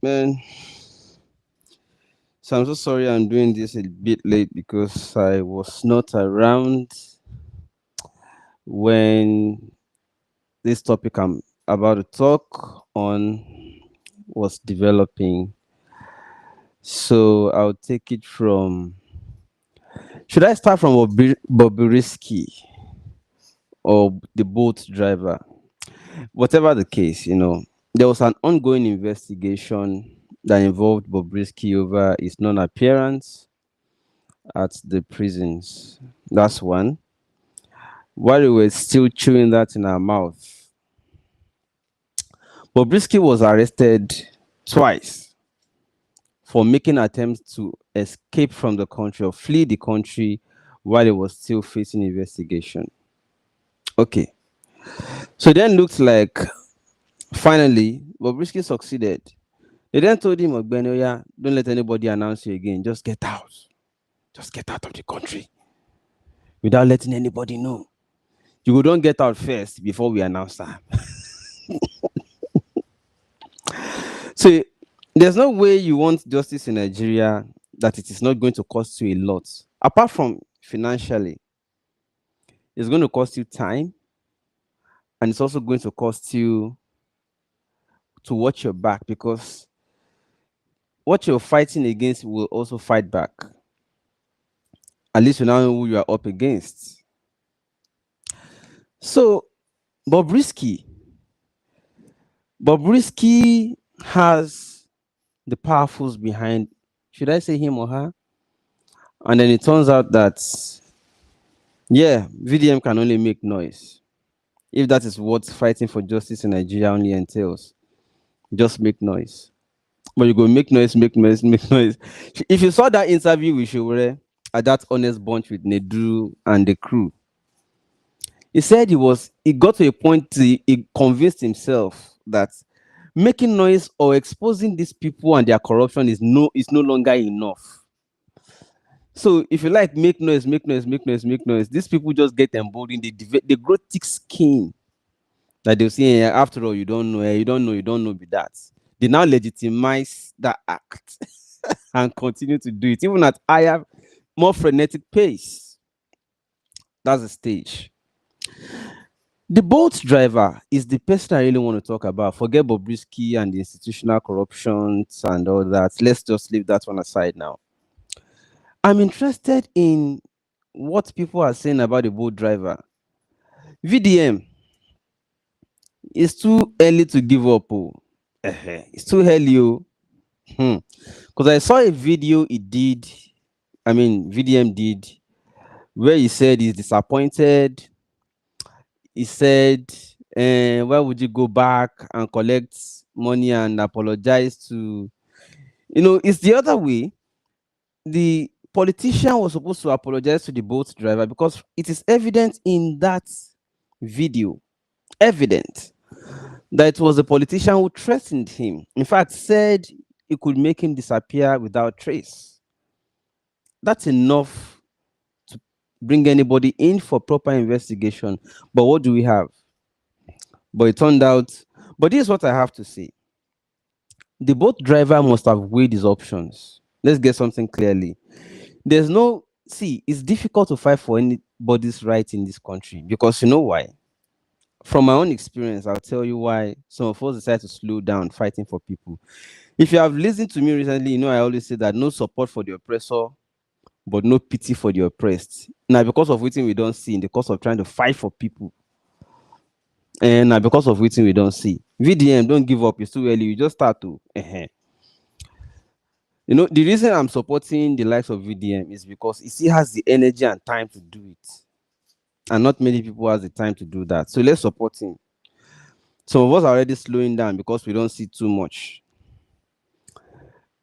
Man, so I'm so sorry I'm doing this a bit late because I was not around when this topic I'm about to talk on was developing. So I'll take it from. Should I start from Bobrisky or the boat driver? Whatever the case, there was an ongoing investigation that involved Bobrisky over his non-appearance at the prisons. That's one. While we were still chewing that in our mouth, Bobrisky was arrested twice for making attempts to escape from the country or flee the country while he was still facing investigation. Okay, so then looked like finally Bobrisky succeeded. They then told him, Ogbeni, yeah, don't let anybody announce you again. Just get out. Just get out of the country without letting anybody know. You don't get out first before we announce that. So there's no way you want justice in Nigeria that it is not going to cost you a lot. Apart from financially, it's going to cost you time, and it's also going to cost you to watch your back, because what you're fighting against will also fight back. At least you now know who you are up against. So Bobrisky has the powerfuls behind, should I say him or her? And then it turns out that, yeah, VDM can only make noise. If that is what fighting for justice in Nigeria only entails, just make noise. But you go make noise, make noise, make noise. If you saw that interview with Showore at that honest bunch with Nedru and the crew, he said he got to a point he convinced himself that making noise or exposing these people and their corruption is no longer enough. So if you like, make noise, make noise, make noise, make noise, these people just get emboldened. They grow thick skin that they'll say, after all, you don't know, you don't know, be that. They now legitimize that act and continue to do it, even at higher, more frenetic pace. That's the stage. The boat driver is the person I really want to talk about. Forget Bobrisky and the institutional corruptions and all that. Let's just leave that one aside now. I'm interested in what people are saying about the boat driver. VDM, it's too early to give up. Oh. It's too early. Oh. Because I saw a video VDM did, where he said he's disappointed. He said, why would you go back and collect money and apologize to, it's the other way. The politician was supposed to apologize to the boat driver because it is evident in that video, evident that it was the politician who threatened him. In fact, said it could make him disappear without trace. That's enough to bring anybody in for proper investigation. But what do we have? But it turned out, but this is what I have to say. The boat driver must have weighed his options. Let's get something clearly. It's difficult to fight for anybody's right in this country, because you know why? From my own experience, I'll tell you why some of us decide to slow down fighting for people. If you have listened to me recently, I always say that no support for the oppressor, but no pity for the oppressed. Now, because of waiting we don't see in the course of trying to fight for people, and now because of waiting we don't see. VDM, don't give up. It's too early. You just start to. The reason I'm supporting the likes of VDM is because he still has the energy and time to do it. And not many people has the time to do that. So let's support him. Some of us are already slowing down because we don't see too much.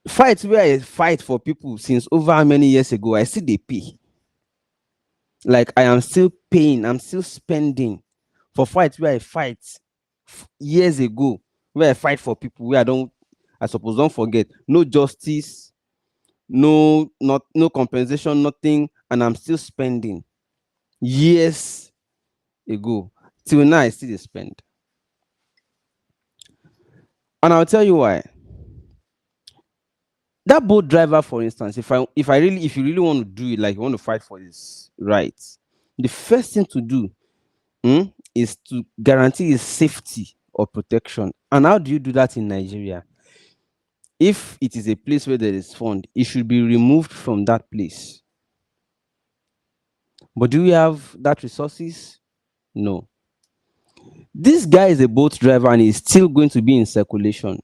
Fights where I fight for people since over how many years ago, I see they pay. Like I am still paying, I'm still spending for fights where I fight years ago, where I fight for people where don't forget, no justice, no compensation, nothing, and I'm still spending years ago. Till now, I still spend. And I'll tell you why. That boat driver, for instance, if you really want to do it, like you want to fight for his rights, the first thing to do, is to guarantee his safety or protection. And how do you do that in Nigeria? If it is a place where there is fund, it should be removed from that place. But do we have that resources? No. This guy is a boat driver and he's still going to be in circulation.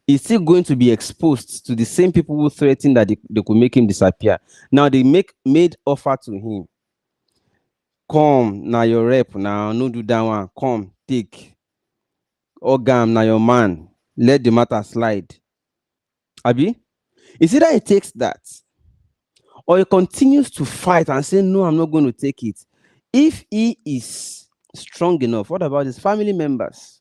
He's still going to be exposed to the same people who threaten that they could make him disappear. Now they made offer to him. Come, now your rep, now no do that one. Come, take. Ogam, now your man. Let the matter slide. Abi? It's either he takes that or he continues to fight and say, no, I'm not going to take it. If he is strong enough, what about his family members?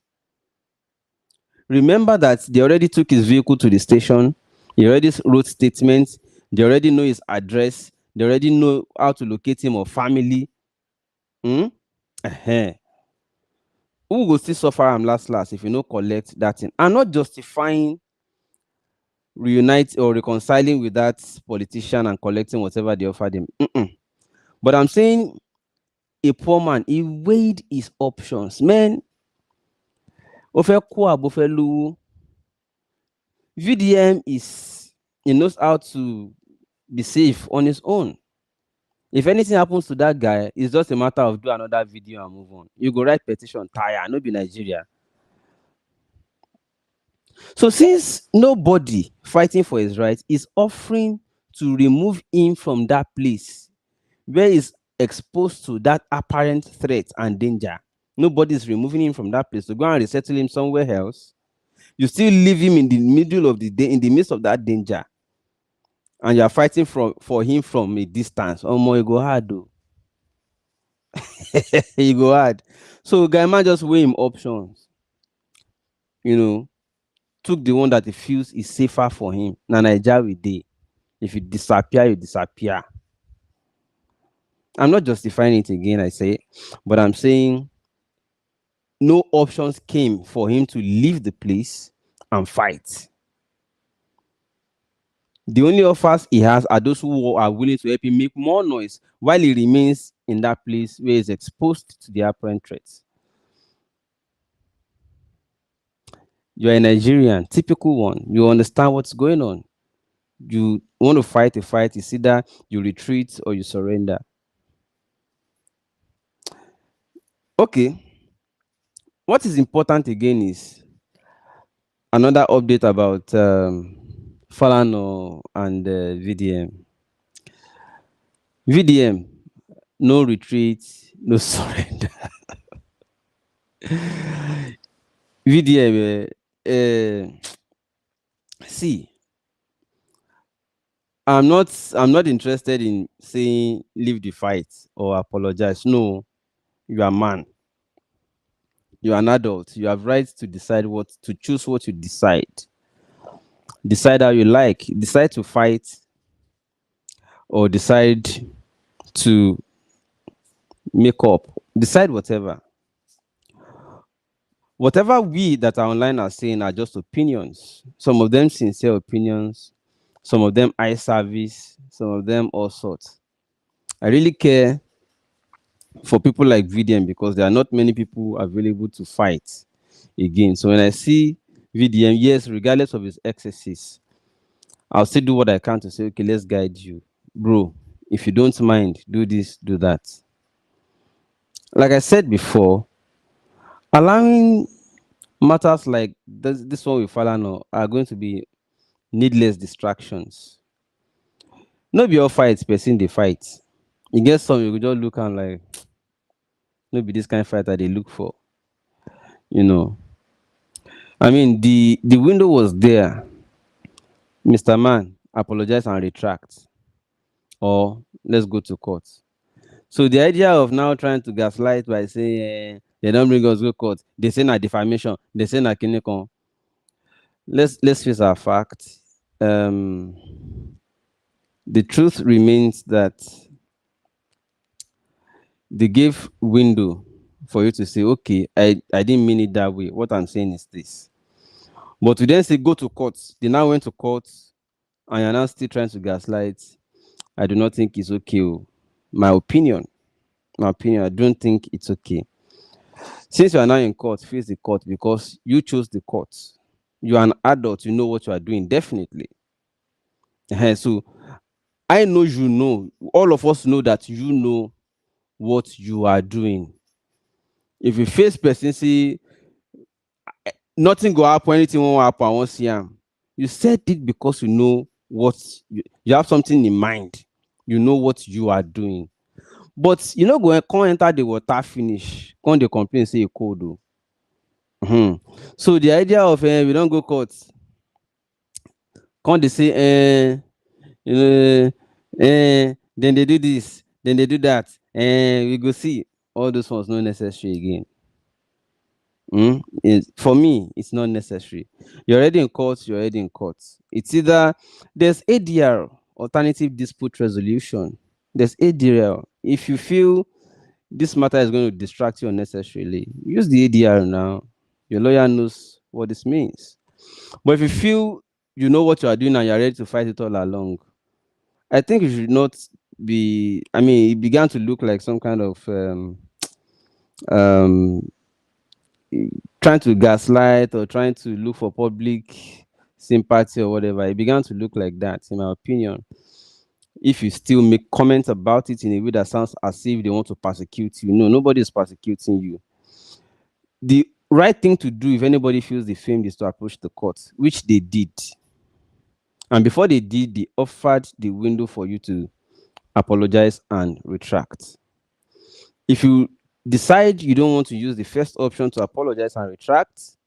Remember that they already took his vehicle to the station. He already wrote statements. They already know his address. They already know how to locate him or family. Who will still suffer him last if you no collect that thing? I'm not justifying reunite or reconciling with that politician and collecting whatever they offered him. But I'm saying a poor man, he weighed his options. Man, VDM he knows how to be safe on his own. If anything happens to that guy, it's just a matter of do another video and move on. You go write petition, tire, no be Nigeria. So since nobody fighting for his rights is offering to remove him from that place where he's exposed to that apparent threat and danger, nobody is removing him from that place to go and resettle him somewhere else. You still leave him in the middle of the day, in the midst of that danger, and you are fighting for him from a distance. Oh my, you go hard though. You go hard. So guy man just weigh him options. Took the one that he feels is safer for him. Na Naija we dey. If you disappear, you disappear. I'm not justifying it again, I say, but I'm saying no options came for him to leave the place and fight. The only offers he has are those who are willing to help him make more noise while he remains in that place where he's exposed to the apparent threats. You're a Nigerian, typical one. You understand what's going on. You want to fight a fight, it's either you retreat or you surrender. Okay. What is important again is another update about Falano and VDM. VDM, no retreat, no surrender. VDM, see, I'm not interested in saying leave the fight or apologize. No, you are a man. You are an adult. You have rights to decide to choose what you decide. Decide how you like. Decide to fight or decide to make up. Decide whatever. Whatever we that are online are saying are just opinions. Some of them sincere opinions. Some of them eye service. Some of them all sorts. I really care for people like VDM because there are not many people available to fight again. So when I see VDM, yes, regardless of his excesses, I'll still do what I can to say, okay, let's guide you. Bro, if you don't mind, do this, do that. Like I said before, allowing matters like this one with Falano are going to be needless distractions. No be all fights, person they fight. You get some, you could just look and like, no be this kind of fight that they look for. I mean, the window was there. Mr. Man, apologize and retract. Or let's go to court. So the idea of now trying to gaslight by saying they don't bring us to court, they say na defamation, they say na kinikon. Let's face our fact. The truth remains that they gave window for you to say, okay, I didn't mean it that way. What I'm saying is this. But to then say go to court, they now went to court and you're now still trying to gaslight. I do not think it's okay. My opinion, I don't think it's okay. Since you are now in court, face the court because you chose the court. You are an adult, you know what you are doing, definitely. So I know you know, all of us know that you know what you are doing. If you face person, see nothing go happen, anything won't happen, I won't see him. You said it because you know what you have something in mind. You know what you are doing. But you know, go and come enter the water finish. Come they complain, say you cold though. So the idea of we don't go court. Come they say you know then they do this, then they do that, and we go see all those ones not necessary again. For me, it's not necessary. You're already in court, you're already in court. It's either there's ADR, alternative dispute resolution. There's ADR. If you feel this matter is going to distract you unnecessarily, use the ADR now. Your lawyer knows what this means. But if you feel you know what you are doing and you're ready to fight it all along, I think you should not be. I mean, it began to look like some kind of um, trying to gaslight or trying to look for public sympathy or whatever. It began to look like that, in my opinion. If you still make comments about it in a way that sounds as if they want to persecute you, no, nobody is persecuting you. The right thing to do if anybody feels defamed is to approach the court, which they did. And before they did, they offered the window for you to apologize and retract. If you decide you don't want to use the first option to apologize and retract,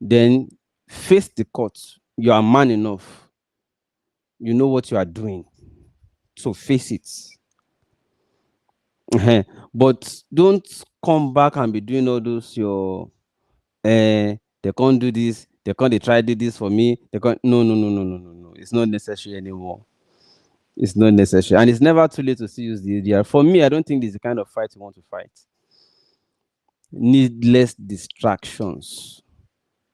then face the court. You are man enough. You know what you are doing. So face it. But don't come back and be doing all those your they can't do this, they try to do this for me. They can't no. It's not necessary anymore. It's not necessary. And it's never too late to still use the ADR. For me, I don't think this is the kind of fight you want to fight. Needless distractions.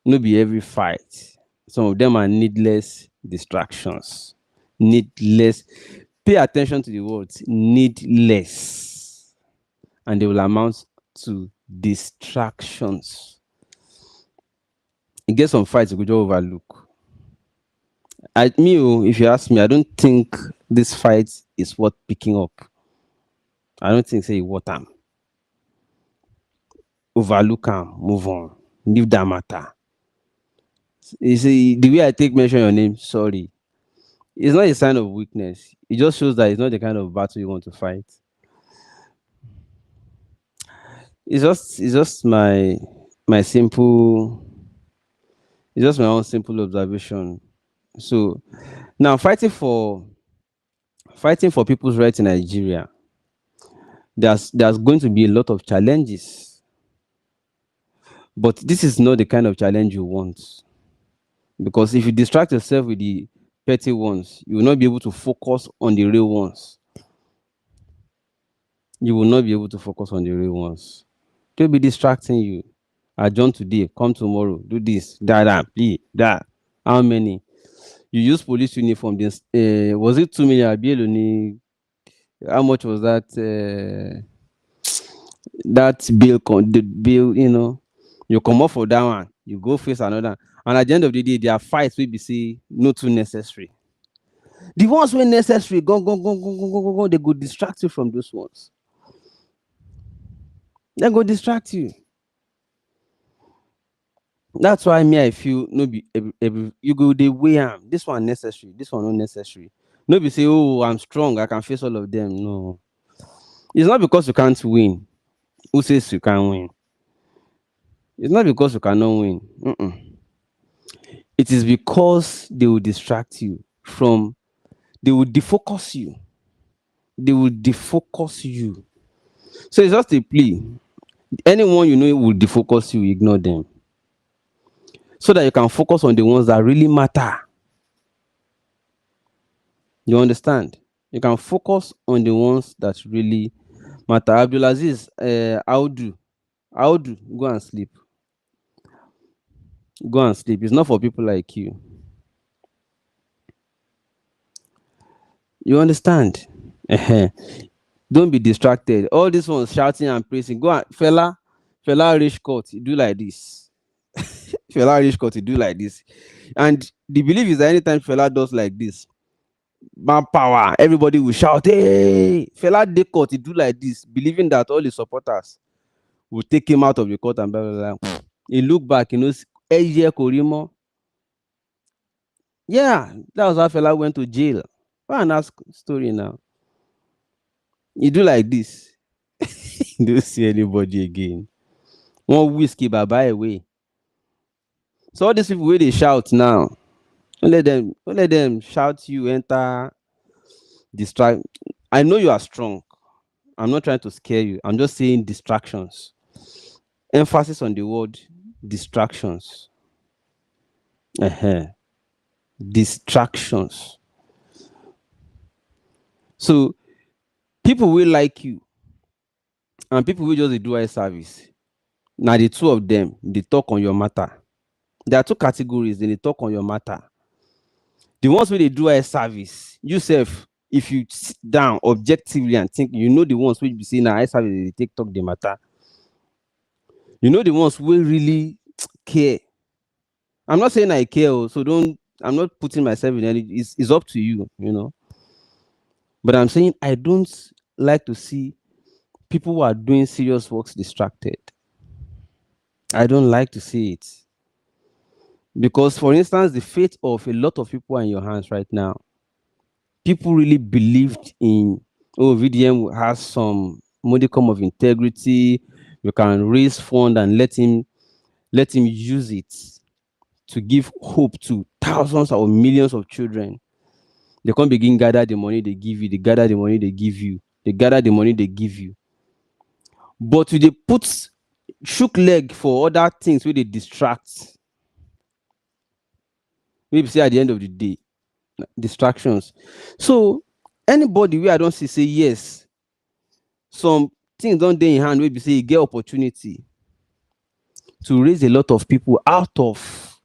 No be every fight. Some of them are needless distractions. Needless. Pay attention to the words needless. And they will amount to distractions. You get some fights you could just overlook. If you ask me, I don't think this fight is worth picking up. I don't think say what am. Overlook am, move on. Leave that matter. You see, the way I take mention your name, sorry. It's not a sign of weakness. It just shows that it's not the kind of battle you want to fight. It's just my simple. It's just my own simple observation. So now fighting for people's rights in Nigeria, there's going to be a lot of challenges. But this is not the kind of challenge you want. Because if you distract yourself with the petty ones, you will not be able to focus on the real ones. You will not be able to focus on the real ones. They'll be distracting you. Adjourn today, come tomorrow, do this, that. How many? You use police uniform. This was it 2 million? How much was that? That bill, the bill, you come up for that one, you go face another. And at the end of the day, their fights will be say not too necessary. The ones when necessary, go, they go distract you from those ones. They go distract you. That's why I feel no be every you go the way am. This one necessary, this one not necessary. No be say, oh, I'm strong, I can face all of them. No. It's not because you can't win. Who says you can't win? It's not because you cannot win. It is because they will distract you from, they will defocus you. They will defocus you. So it's just a plea. Anyone you know will defocus you, ignore them. So that you can focus on the ones that really matter. You understand? You can focus on the ones that really matter. Abdulaziz, how do? Go and sleep. Go and sleep. It's not for people like you. You understand? Don't be distracted. All this ones shouting and praising. Go and fella rich court, do like this. Fella rich court, do like this. And the belief is that anytime fella does like this, manpower, everybody will shout, hey, fella de court, do like this, believing that all the supporters will take him out of the court and blah blah blah. He look back, Eje Korimo. Yeah, that was how fella went to jail. Why an ask story now? You do like this. You don't see anybody again. One whiskey bye away. So all these people where they shout now, don't let them shout you, enter, distract. I know you are strong. I'm not trying to scare you. I'm just saying distractions. Emphasis on the word distractions. Distractions. So people will like you and people will just do eye service. Now the two of them, they talk on your matter. There are two categories, they talk on your matter. The ones where they do eye service, yourself, if you sit down objectively and think, the ones who be saying eye service, they take talk the matter. The ones who really care. I'm not saying I care, so I'm not putting myself in any, it's up to you, But I'm saying I don't like to see people who are doing serious works distracted. I don't like to see it. Because, for instance, the fate of a lot of people are in your hands right now. People really believed in, VDM has some modicum of integrity. You can raise fund and let him use it to give hope to thousands or millions of children. They can't begin gather the money they give you. They gather the money they give you. They gather the money they give you. But they put shook leg for other things where they distract. Maybe say at the end of the day, distractions. So anybody where I don't see say yes, some things don't dey in hand, maybe say you get opportunity to raise a lot of people out of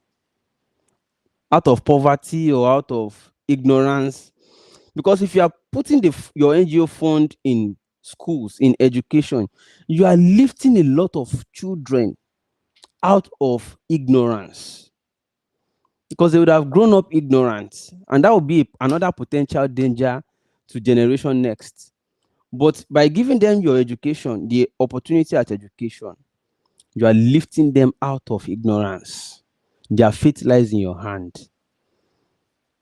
poverty or out of ignorance. Because if you are putting your NGO fund in schools, in education, you are lifting a lot of children out of ignorance. Because they would have grown up ignorant, and that would be another potential danger to generation next. But by giving them your education, the opportunity at education, you are lifting them out of ignorance. Their fate lies in your hand.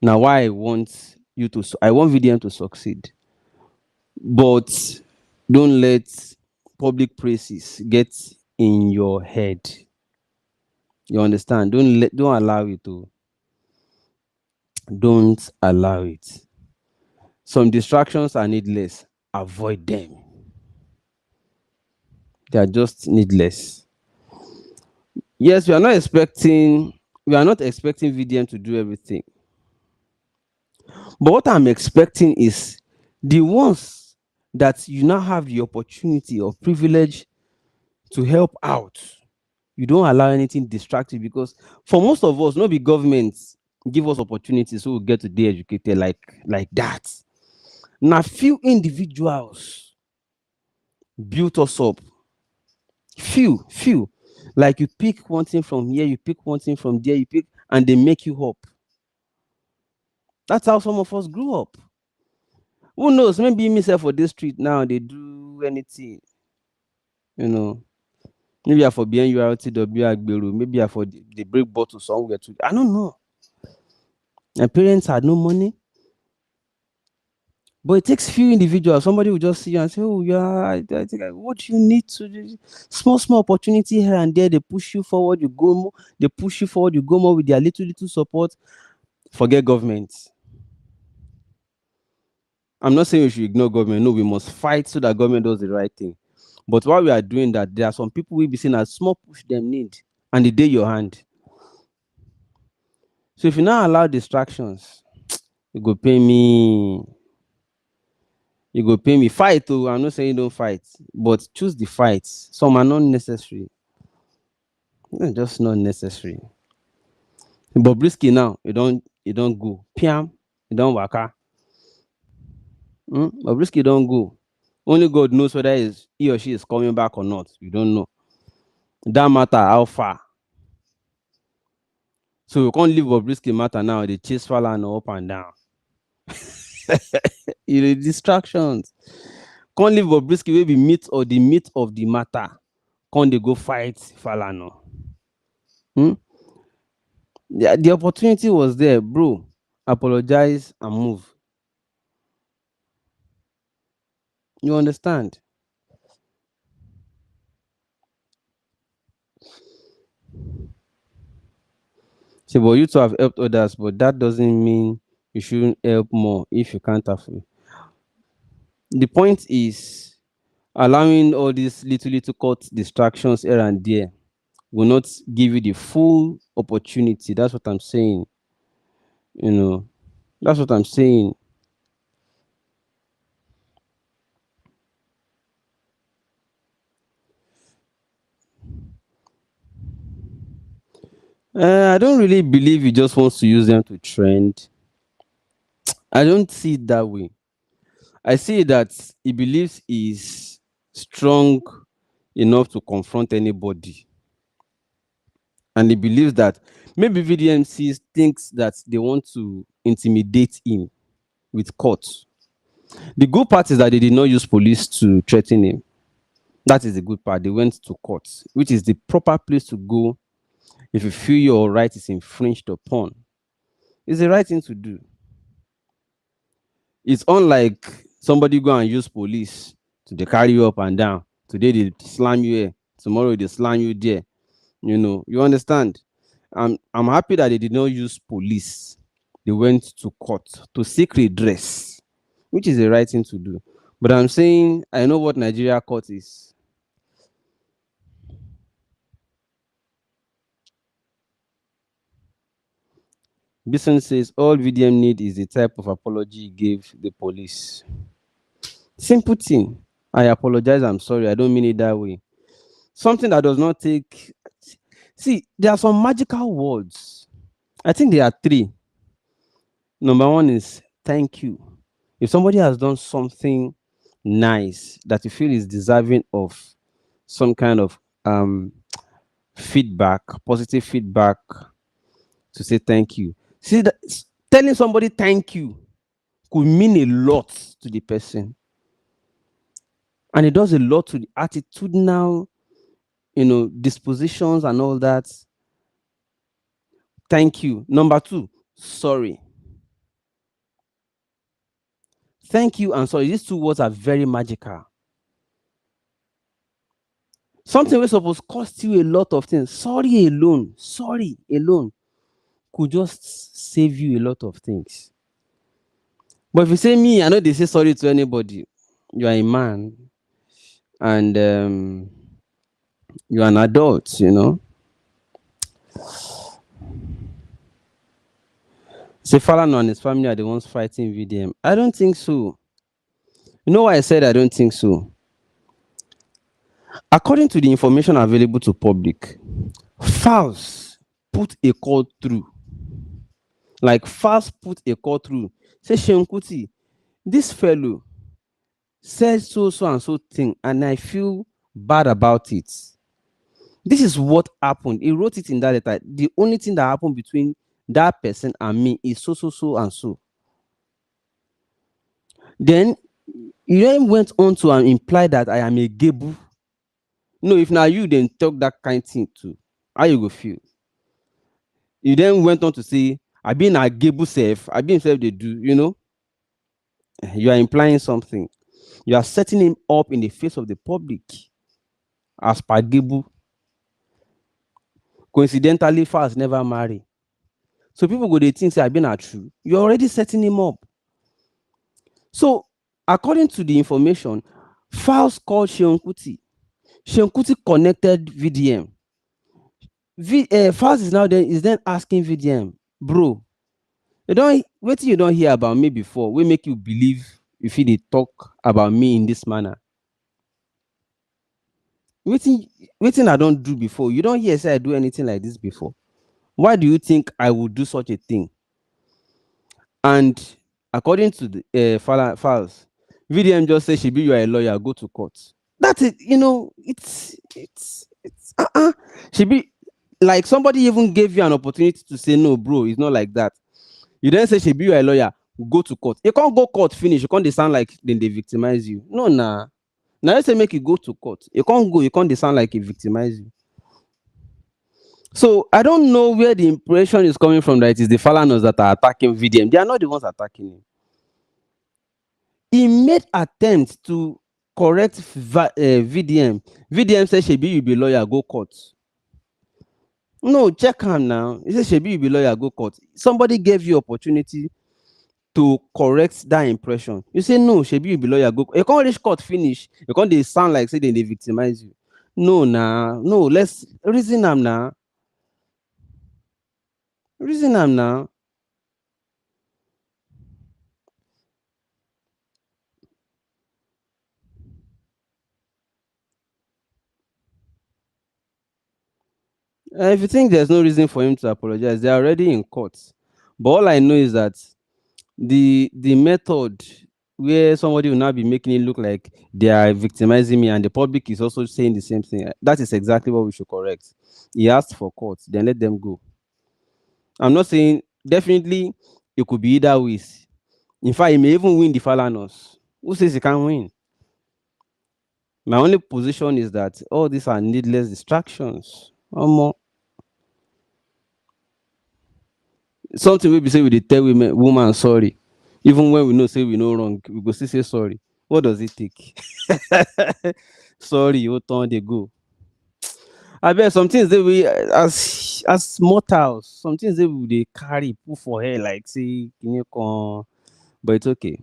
Now, why I want VDM to succeed, but don't let public praises get in your head. You understand? Don't allow it to. Don't allow it. Some distractions are needless. Avoid them. They are just needless. Yes, we are not expecting VDM to do everything. But what I'm expecting is the ones that you now have the opportunity or privilege to help out. You don't allow anything distractive, because for most of us, not be governments give us opportunities so we get to be educated like that. Now, few individuals built us up. Few. Like you pick one thing from here, you pick one thing from there, and they make you up. That's how some of us grew up. Who knows? Maybe myself for this street now, they do anything. Maybe I for BNURTW, maybe I for they break bottle somewhere too. I don't know. My parents had no money. But it takes few individuals. Somebody will just see you and say, oh, yeah, I think what you need to do. Small opportunity here and there. They push you forward, you go more. They push you forward, you go more with their little support. Forget government. I'm not saying we should ignore government. No, we must fight so that government does the right thing. But while we are doing that, there are some people will be seen as small push them need, and they day your hand. So if you now allow distractions, you go pay me. Fight. Oh, I'm not saying don't fight, but choose the fights. Some are not necessary. They're just not necessary. Bobrisky now, you don't go. Piam, you don't waka. Bobrisky don't go. Only God knows whether he or she is coming back or not. You don't know. That matter how far. So you can't leave Bobrisky matter now. They chase Falana up and down. Distractions. Can't leave Bobrisky will be meat or the meat of the matter. Can't they go fight Falana? The opportunity was there, bro. Apologize and move. You understand? See, but you to have helped others, but that doesn't mean you shouldn't help more if you can't afford. The point is allowing all these little cut distractions here and there will not give you the full opportunity. That's what I'm saying. That's what I'm saying. I don't really believe he just wants to use them to trend. I don't see it that way. I see that he believes he's strong enough to confront anybody. And he believes that maybe VDM thinks that they want to intimidate him with court. The good part is that they did not use police to threaten him. That is the good part. They went to court, which is the proper place to go if you feel your right is infringed upon. It's the right thing to do. It's unlike somebody go and use police to carry you up and down. Today they slam you here, tomorrow they slam you there. You understand? I'm happy that they did not use police. They went to court to seek redress, which is the right thing to do. But I'm saying I know what Nigeria court is. Bison says all VDM need is the type of apology he gave the police. Simple thing. I apologize. I'm sorry. I don't mean it that way. Something that does not take. See, there are some magical words. I think there are three. Number one is thank you. If somebody has done something nice that you feel is deserving of some kind of feedback, positive feedback, to say thank you. See, that telling somebody thank you could mean a lot to the person. And it does a lot to the attitudinal, dispositions and all that. Thank you. Number two, sorry. Thank you and sorry. These two words are very magical. Something was supposed to cost you a lot of things. Sorry alone could just save you a lot of things. But if you say me, I know they say sorry to anybody. You are a man and you are an adult, Say Falana and his family are the ones fighting VDM. I don't think so. You know why I said I don't think so? According to the information available to public, Faust put a call through. Like Faust put a call through. Say Shenkuti, this fellow said so and so thing, and I feel bad about it. This is what happened. He wrote it in that letter. The only thing that happened between that person and me is so and so. Then he then went on to imply that I am a gebu. No, if now you then talk that kind of thing too, how you go feel? He then went on to say, I've been a gebu self, I've been self they do, You are implying something. You are setting him up in the face of the public as per gebu. Coincidentally, Fast never marry. So people go, they think say I've been a true. You're already setting him up. So according to the information, Faust called Sheon Kuti. Sheon Kuti connected VDM. Faust is then asking VDM, bro, you don't hear about me before. We make you believe if they talk about me in this manner. Waiting I don't do before. You don't hear say I do anything like this before. Why do you think I would do such a thing? And according to the files, VDM just say, "Shebi, you are a lawyer, go to court." That's it. It's Shebi, like somebody even gave you an opportunity to say no, bro. It's not like that. You then say, "Shebi, you are a lawyer, go to court." You can't go court finish. You can't dey sound like then they victimize you. No, nah. Now let's say make you go to court. You can't go. You can't dey sound like it victimize you. So I don't know where the impression is coming from that it is the Falanos that are attacking VDM. They are not the ones attacking him. He made attempts to correct VDM. VDM said, "Shebi, you be lawyer, go court." No, check him now. He said, "Shebi, you be lawyer, go court." Somebody gave you opportunity to correct that impression. You say, "No, Shebi, you be lawyer, go." You can't reach court finish. You can't they sound like say they victimize you. No, nah. No, let's reason them now. Reason them now. If you think there's no reason for him to apologize, they're already in court. But all I know is that the method where somebody will now be making it look like they are victimizing me and the public is also saying the same thing, that is exactly what we should correct. He asked for court, then let them go. I'm not saying definitely it could be either ways. In fact, he may even win the Falanos. Who says he can't win? My only position is that all these are needless distractions. Something we be say we dey tell woman sorry, even when we know say we no wrong, we go still say sorry. What does it take? Sorry, what turn they go? I bet some things that we as mortals, some things that we dey carry put for hair like say but it's okay.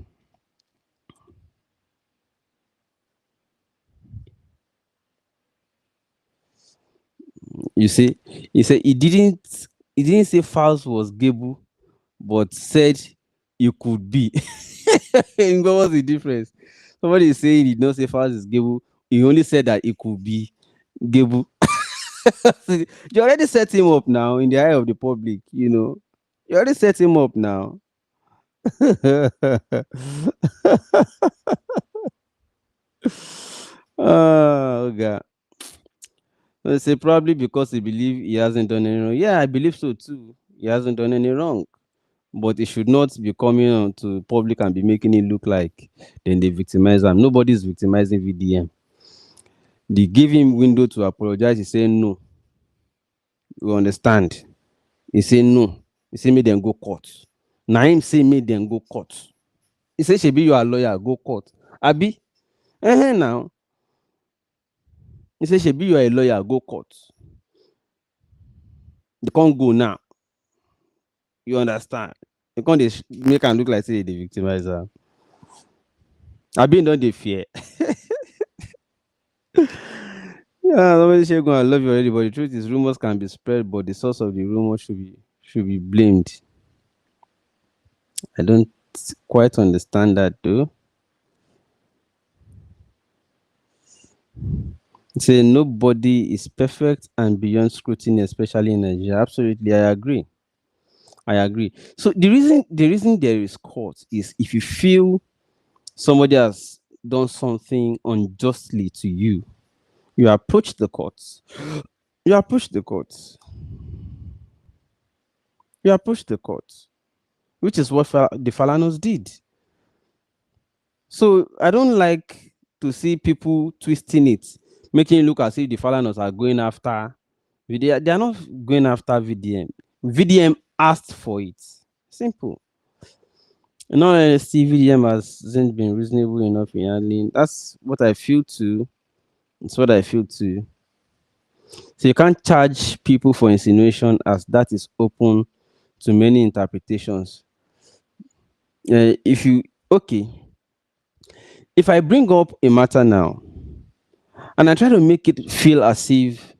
You see, he said he didn't say Fowles was Gable, but said you could be. And what was the difference? Somebody is saying he did not say Fowles is Gable. He only said that it could be Gable. You already set him up now in the eye of the public, You already set him up now. Oh God. They say probably because he believe he hasn't done any wrong. Yeah, I believe so too. He hasn't done any wrong. But it should not be coming on to public and be making it look like then they victimize him. Nobody's victimizing VDM. They give him window to apologize. He say no. You understand? He say no. He say make them go court. Now him say make them go court. He say shebi you are lawyer, go court. Abi? Now. He say shebi you are a lawyer, go court. They can't go now. You understand? They can't make am look like say they victimize am. Abi don't they fear? Yeah, somebody say go, I love you already, but the truth is rumors can be spread, but the source of the rumor should be blamed. I don't quite understand that though. Say nobody is perfect and beyond scrutiny, especially in Nigeria. Absolutely, I agree. I agree. So the reason there is court is if you feel somebody has done something unjustly to you, you approach the courts. You approach the courts. You approach the courts, which is what the Falanos did. So I don't like to see people twisting it, making it look as if the Falanos are going after VDM. They are not going after VDM. VDM asked for it. Simple. In all honesty, VDM hasn't been reasonable enough in handling. That's what I feel too. It's what I feel too. So you can't charge people for insinuation as that is open to many interpretations. If you okay, if I bring up a matter now and I try to make it feel as if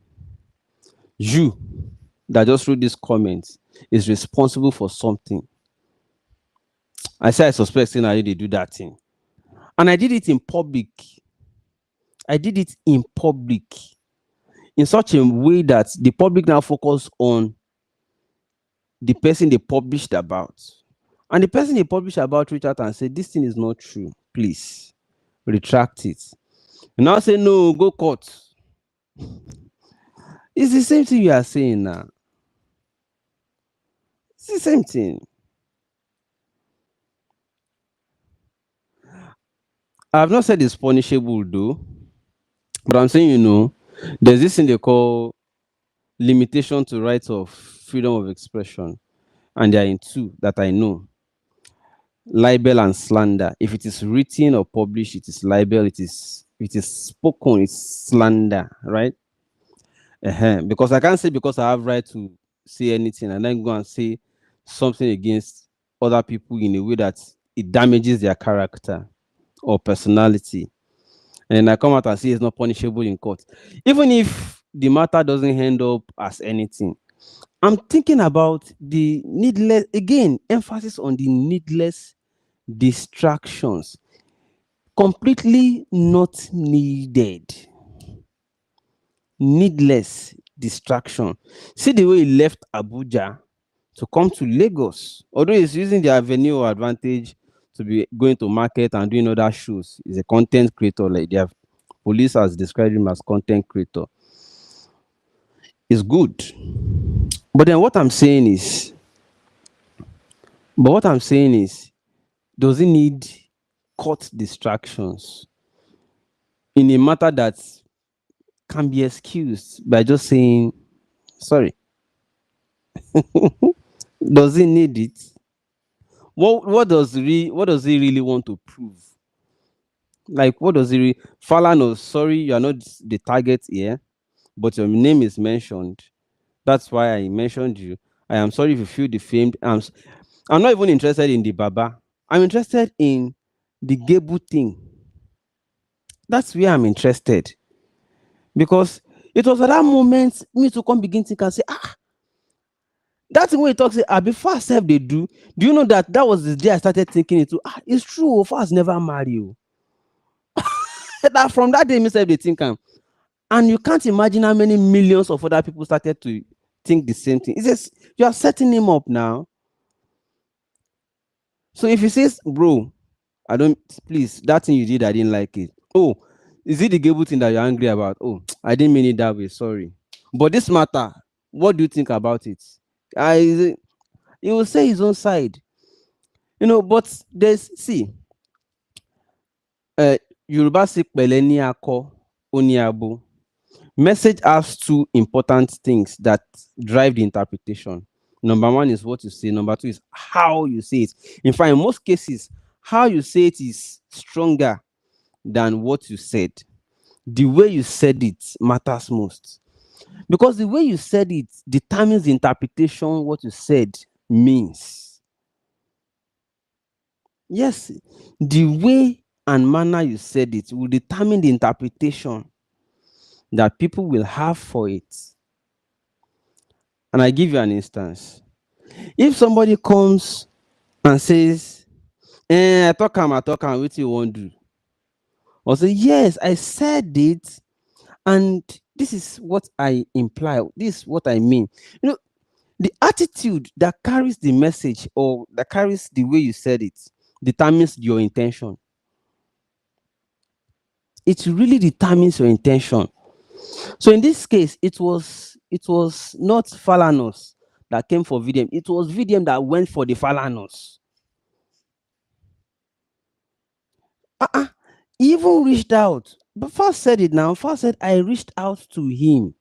you that just wrote this comment is responsible for something, I say I suspect saying I did do that thing, and I did it in public. I did it in public in such a way that the public now focus on the person they published about. And the person they published about reached out and said, this thing is not true. Please retract it. You now say, no, go court. It's the same thing you are saying now. It's the same thing. I've not said it's punishable though, but I'm saying, there's this thing they call limitation to rights of freedom of expression, and they are in two that I know: libel and slander. If it is written or published, it is libel. It is spoken, it's slander, right? Because I can't say because I have right to say anything and then go and say something against other people in a way that it damages their character or personality. And then I come out and say it's not punishable in court. Even if the matter doesn't end up as anything, I'm thinking about the needless, again, emphasis on the needless distractions. Completely not needed. Needless distraction. See the way he left Abuja to come to Lagos. Although he's using the avenue advantage to be going to market and doing other shows. He's a content creator, like they have police has described him as content creator. It's good. But then what I'm saying is, does he need court distractions in a matter that can be excused by just saying sorry? Does he need it? What does he really want to prove? Like, what does he Falana, sorry, you are not the target here, but your name is mentioned. That's why I mentioned you. I am sorry if you feel defamed. I'm not even interested in the Baba. I'm interested in the Gebu thing. That's where I'm interested. Because it was at that moment me to come begin to think and say, that thing when he talks, before self they do. Do you know that was the day I started thinking it too? It's true. Fast never marry you. That from that day, myself they think and you can't imagine how many millions of other people started to think the same thing. It's just you are setting him up now. So if he says, bro, please, that thing you did, I didn't like it. Oh, is it the Gable thing that you're angry about? Oh, I didn't mean it that way, sorry. But this matter, what do you think about it? He will say his own side. But Yoruba say pẹ̀lẹ́ ní akọ, ó ní abo. Message has two important things that drive the interpretation. Number one is what you say. Number two is how you say it. In fact, in most cases, how you say it is stronger than what you said. The way you said it matters most. Because the way you said it determines the interpretation what you said means. Yes, the way and manner you said it will determine the interpretation that people will have for it. And I give you an instance. If somebody comes and says, I talk am, what you want to do? Or say, yes, I said it, and this is what I imply, this is what I mean. The attitude that carries the message or that carries the way you said it determines your intention. It really determines your intention. So in this case, it was not Falanos that came for VDM. It was VDM that went for the Falanos. He even reached out. But first said it now. First said, I reached out to him.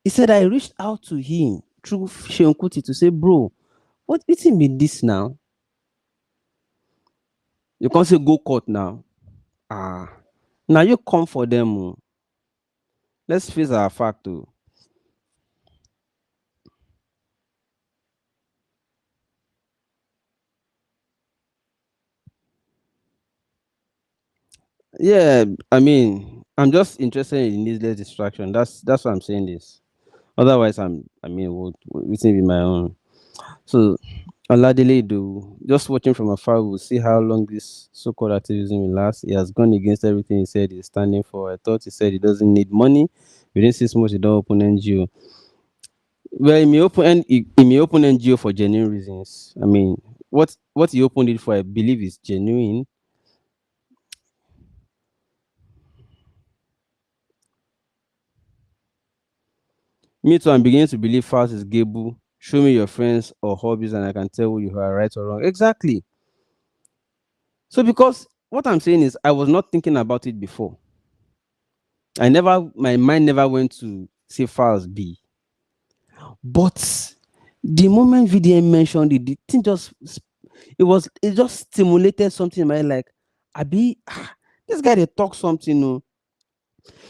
He said, I reached out to him through Sheon Kuti to say, bro, what it mean this now? You can't say go court now. Now you come for them. Let's face our fact too. Yeah, I mean, I'm just interested in needless distraction. That's why I'm saying this. Otherwise, it's be my own. So, Oladele do just watching from afar, we'll see how long this so-called activism will last. He has gone against everything he said he's standing for. I thought he said he doesn't need money. Within 6 months, he don't open NGO. Well, he may open NGO for genuine reasons. I mean, what he opened it for, I believe, is genuine. Me too. I'm beginning to believe fast is Gable. Show me your friends or hobbies, and I can tell you are right or wrong. Exactly. So, because what I'm saying is, I was not thinking about it before. My mind never went to say fast B. But the moment VDM mentioned it, the thing it just stimulated something in my head, like, Abi, this guy they talk something, no.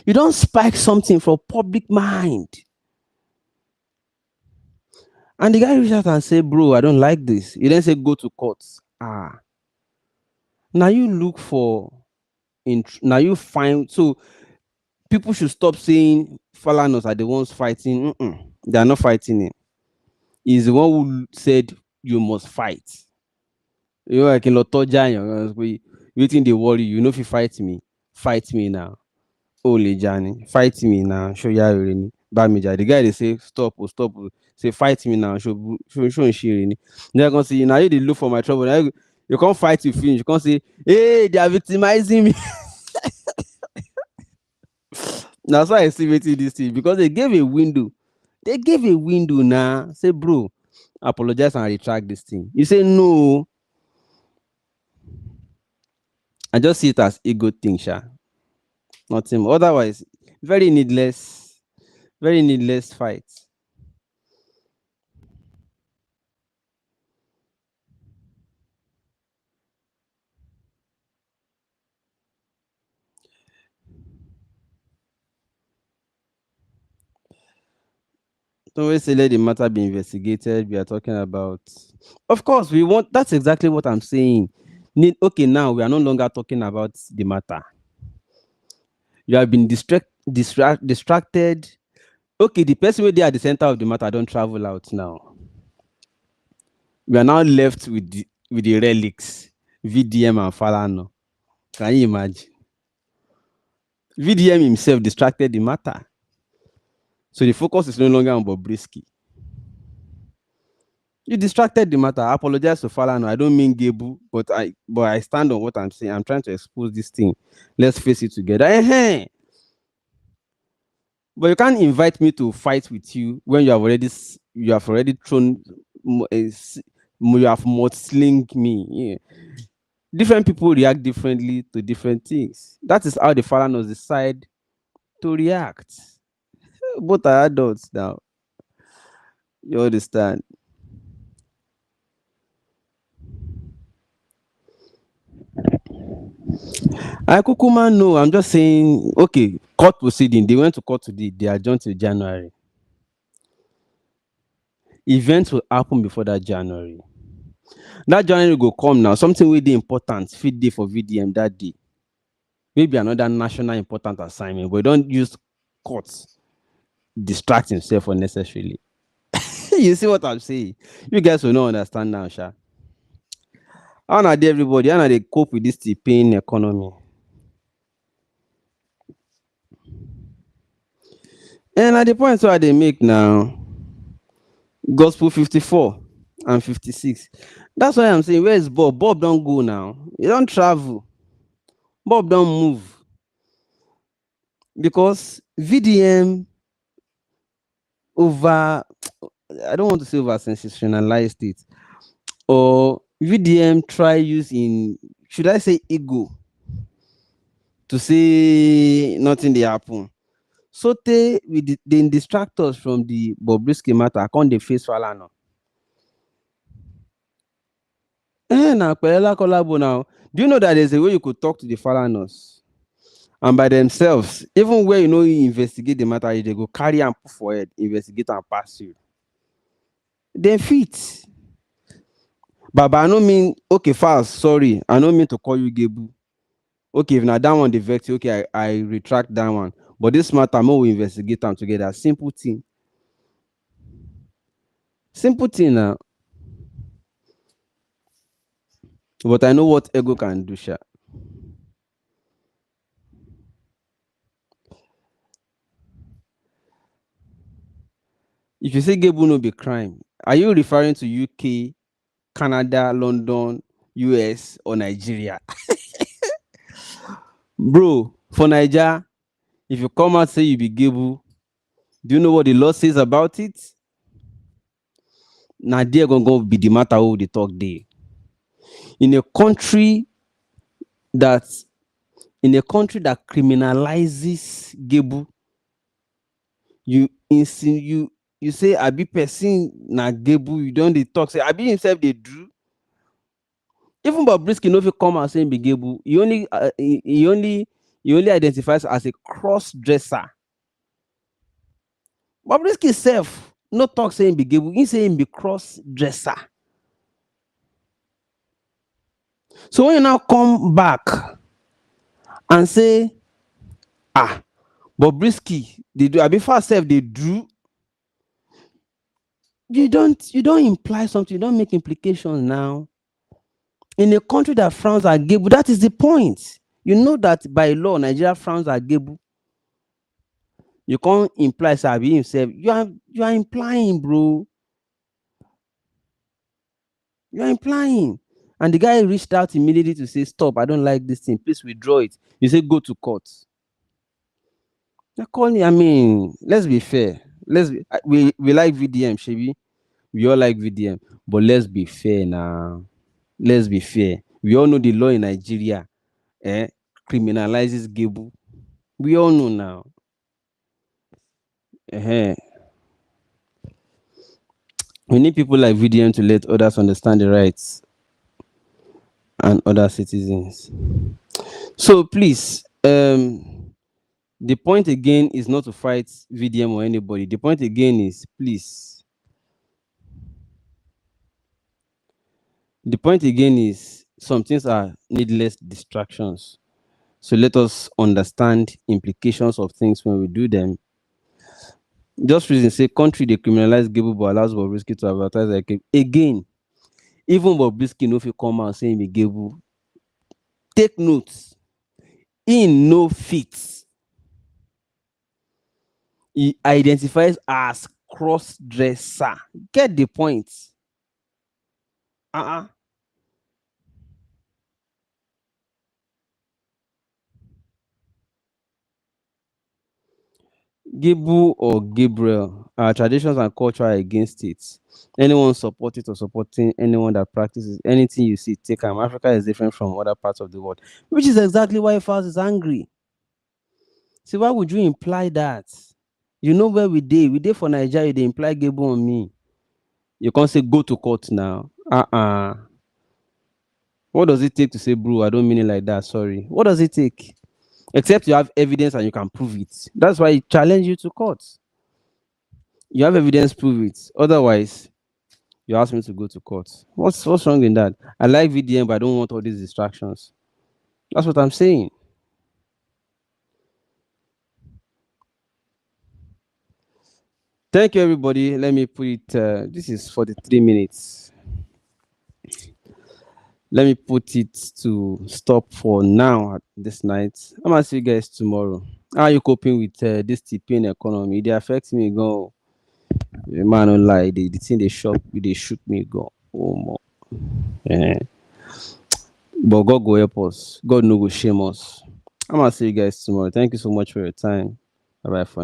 You don't spike something for public mind. And the guy reached out and said, bro, I don't like this. You then say go to court. Now you look for now you find, so people should stop saying Falanos are the ones fighting. They are not fighting him. He's the one who said you must fight. You know, like in Lotoja, waiting they worry you know if you fight me now. Holy Johnny, fight me now. Show ya really. Bamija. The guy they say stop, stop, say fight me now. Show Shirini. They're gonna say now you they look for my trouble. Now you can't fight to finish. You can't say, hey, they are victimizing me. That's why I see waiting this thing, because they gave a window. They gave a window now. Say, bro, apologize and retract this thing. You say no. I just see it as ego thing, sha. Nothing more. Otherwise, very needless, very needless fight. Don't always say let the matter be investigated. We are talking about, of course, we want. That's exactly what I'm saying. Okay, now we are no longer talking about the matter. You have been distracted. Okay, the person where they are at the center of the matter don't travel out now. We are now left with the relics, VDM and Falano. Can you imagine? VDM himself distracted the matter. So the focus is no longer on Bobrisky. You distracted the matter. I apologize to Falano. I don't mean Gebu, but I stand on what I'm saying. I'm trying to expose this thing. Let's face it together. But you can't invite me to fight with you when you have already thrown you have mudslinged me. Yeah. Different people react differently to different things. That is how the Falanos decide to react. Both are adults now. You understand? I Kukuma no, I'm just saying, okay, court proceeding. They went to court today. They adjourned till January. Events will happen before that January. That January will come now. Something really important, fit day for VDM that day. Maybe another national important assignment, but don't use courts distract himself unnecessarily. You see what I'm saying? You guys will not understand now, Sha. How na dey everybody? How na dey cope with this pain economy? And at the point where they make now, Gospel 54 and 56. That's why I'm saying, where is Bob? Bob don't go now. He don't travel. Bob don't move. Because VDM over, I don't want to say over sensationalized it, or VDM try using, should I say ego, to say nothing they happen. So they distract us from the Bobrisky matter. Can't they face Falana? Now, collabo now. Do you know that there's a way you could talk to the Falanos and by themselves, even where you investigate the matter, they go carry and put for it, investigate and pass you. They fit. But I don't mean, okay, fast, sorry. I don't mean to call you Gebu. Okay, if now that one the vex, okay, I retract that one. But this matter, more we investigate them together. Simple thing. Simple thing now. But I know what ego can do, sha. If you say Gebu no be crime, are you referring to UK, Canada, London, US, or Nigeria? Bro, for Nigeria, if you come out say you be Gebu, do you know what the law says about it? Now there gonna be the matter who they talk there. In a country that criminalizes Gebu, you say Abi person na Gebu, you don't dey talk. Say Abi himself they do. Even Bobrisky no fit come out saying be Gebu. He only identifies as a cross dresser. Bobrisky self no talk saying be Gebu. He say him be cross dresser. So when you now come back and say, Bobrisky they do, Abi fast self they do. You don't imply something. You don't make implications now. In a country that frowns at Gebu, that is the point. You know that by law, Nigeria frowns at Gebu. You can't imply Sabi himself. You are implying, bro. You are implying. And the guy reached out immediately to say, stop, I don't like this thing. Please withdraw it. You say, go to court. You're calling, I mean, let's be fair. We like VDM, Shebi. We all like VDM. But let's be fair now. Let's be fair. We all know the law in Nigeria criminalizes Gebu. We all know now. We need people like VDM to let others understand the rights and other citizens. So please, the point again is not to fight VDM or anybody. The point again is, please. The point again is, some things are needless distractions. So let us understand implications of things when we do them. Just reason say country they criminalize Gebu but allows Bobrisky to advertise like again. Even Bobrisky no fit come out saying be Gebu. Take notes. In no fit. He identifies as cross-dresser. Get the point. Gebu or Gabriel, our traditions and culture are against it. Anyone support it or supporting anyone that practices anything you see, take them. Africa is different from other parts of the world, which is exactly why Fals is angry. See, why would you imply that? You know where we did? We did for Nigeria, they imply Gebu on me. You can't say go to court now. What does it take to say, bro? I don't mean it like that. Sorry. What does it take? Except you have evidence and you can prove it. That's why I challenge you to court. You have evidence, prove it. Otherwise, you ask me to go to court. What's wrong in that? I like VDM, but I don't want all these distractions. That's what I'm saying. Thank you, everybody. Let me put it. This is 43 minutes. Let me put it to stop for now this night. I'm gonna see you guys tomorrow. How are you coping with this tipping economy? It affects me. Go, man, don't lie. The thing they shock me, they shoot me. Go, oh more. But God go help us. God no go shame us. I'm gonna see you guys tomorrow. Thank you so much for your time. Bye bye for now.